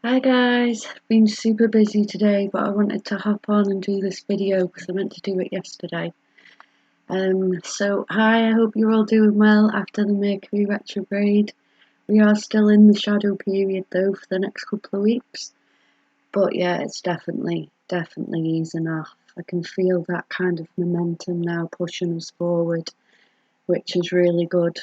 Hi guys, been super busy today, but I wanted to hop on and do this video because I meant to do it yesterday. Hi, I hope you're all doing well after the Mercury retrograde. We are still in the shadow period though for the next couple of weeks, but yeah, it's definitely easing off. I can feel that kind of momentum now pushing us forward, which is really good.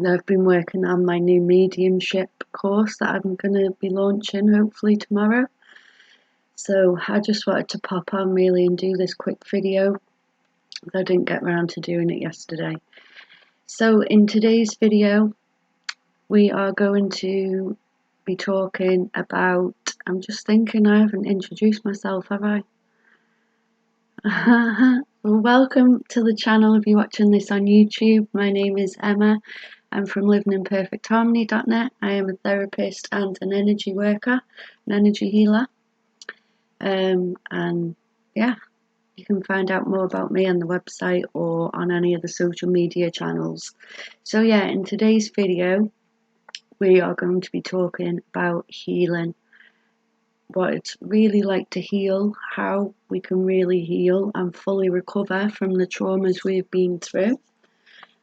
I've been working on my new mediumship course that I'm going to be launching hopefully tomorrow. So I just wanted to pop on really and do this quick video. I didn't get around to doing it yesterday. So in today's video, we are going to be talking about, I'm just thinking I haven't introduced myself, have I? Well, welcome to the channel if you're watching this on YouTube. My name is Emma. I'm from livingimperfectharmony.net. I am a therapist and an energy worker, an energy healer. And yeah, you can find out more about me on the website or on any of the social media channels. So yeah, in today's video, we are going to be talking about healing. What it's really like to heal, how we can really heal and fully recover from the traumas we've been through,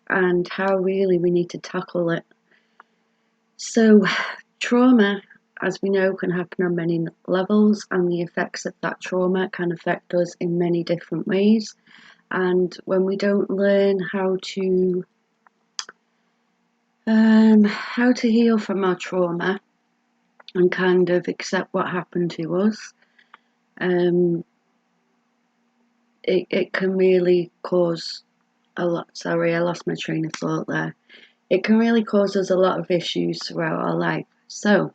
and how really we need to tackle it. So trauma, as we know, can happen on many levels, and the effects of that trauma can affect us in many different ways. And when we don't learn how to heal from our trauma and kind of accept what happened to us, it can really cause a lot. Sorry, I lost my train of thought there. It can really cause us a lot of issues throughout our life. So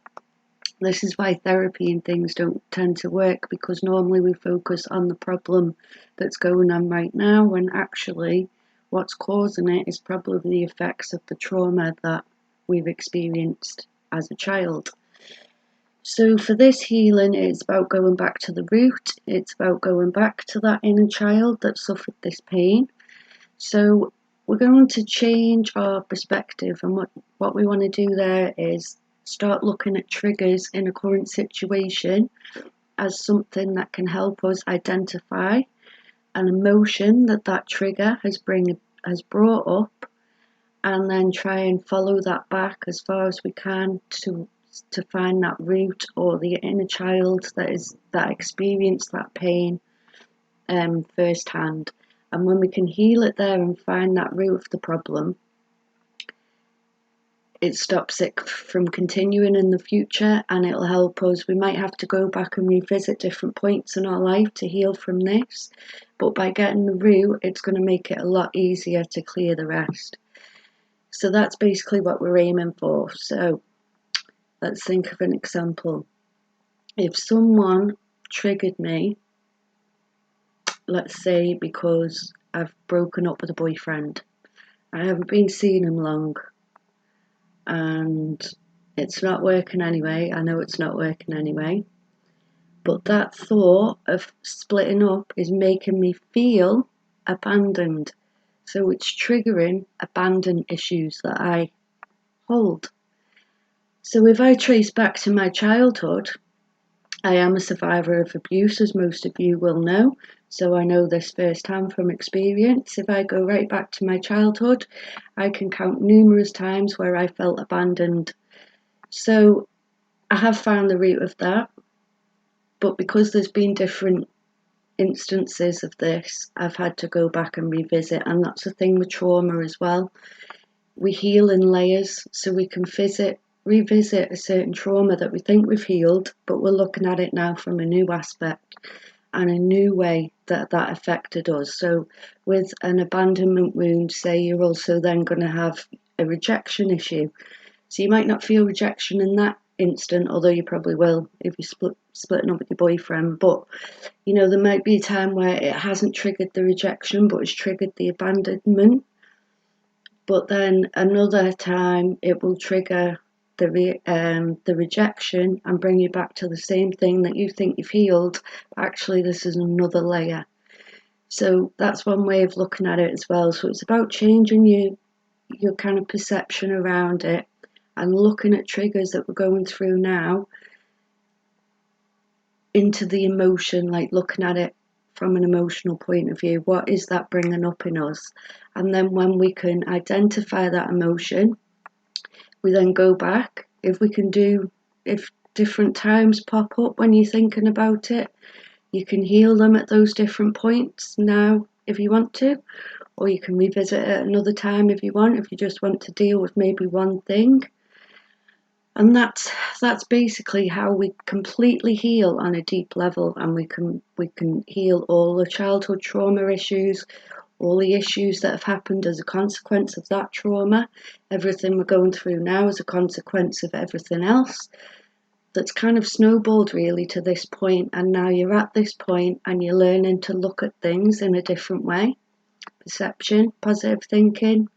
this is why therapy and things don't tend to work, because normally we focus on the problem that's going on right now, when actually what's causing it is probably the effects of the trauma that we've experienced as a child. So for this healing, it's about going back to the root. It's about going back to that inner child that suffered this pain. So we're going to change our perspective, and what we want to do there is start looking at triggers in a current situation as something that can help us identify an emotion that trigger has brought up, and then try and follow that back as far as we can to find that root or the inner child that experienced that pain firsthand. And when we can heal it there and find that root of the problem, it stops it from continuing in the future, and it'll help us. We might have to go back and revisit different points in our life to heal from this, but by getting the root, it's going to make it a lot easier to clear the rest. So that's basically what we're aiming for. So let's think of an example. If someone triggered me, let's say because I've broken up with a boyfriend, I haven't been seeing him long, and it's not working anyway. I know it's not working anyway, but that thought of splitting up is making me feel abandoned. So it's triggering abandoned issues that I hold. So if I trace back to my childhood, I am a survivor of abuse, as most of you will know. So I know this firsthand from experience. If I go right back to my childhood, I can count numerous times where I felt abandoned. So I have found the root of that, but because there's been different instances of this, I've had to go back and revisit, and that's the thing with trauma as well. We heal in layers, so we can revisit a certain trauma that we think we've healed, but we're looking at it now from a new aspect and a new way that affected us. So with an abandonment wound, say, you're also then going to have a rejection issue. So you might not feel rejection in that instant, although you probably will if you're splitting up with your boyfriend. But you know, there might be a time where it hasn't triggered the rejection, but it's triggered the abandonment. But then another time it will trigger the rejection and bring you back to the same thing that you think you've healed. But actually, this is another layer. So that's one way of looking at it as well. So it's about changing your kind of perception around it and looking at triggers that we're going through now into the emotion, like looking at it from an emotional point of view. What is that bringing up in us? And then when we can identify that emotion, we then go back. If different times pop up when you're thinking about it, you can heal them at those different points now if you want to, or you can revisit it another time if you want, if you just want to deal with maybe one thing. And that's basically how we completely heal on a deep level, and we can heal all the childhood trauma issues, all the issues that have happened as a consequence of that trauma, everything we're going through now as a consequence of everything else that's kind of snowballed really to this point. And now you're at this point and you're learning to look at things in a different way. Perception, positive thinking,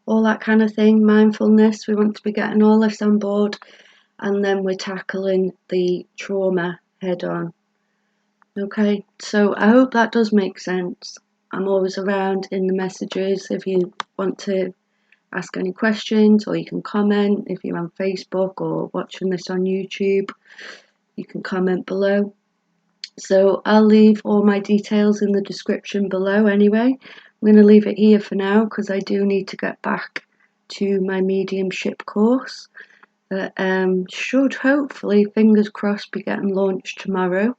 all that kind of thing, mindfulness. We want to be getting all this on board, and then we're tackling the trauma head on. Okay, so I hope that does make sense. I'm always around in the messages if you want to ask any questions, or you can comment if you're on Facebook or watching this on YouTube. You can comment below. So I'll leave all my details in the description below anyway. I'm going to leave it here for now because I do need to get back to my mediumship course that should hopefully, fingers crossed, be getting launched tomorrow.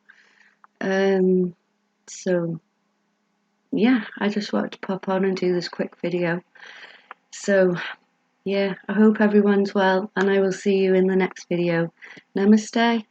So yeah, I just wanted to pop on and do this quick video. So yeah, I hope everyone's well, and I will see you in the next video. Namaste.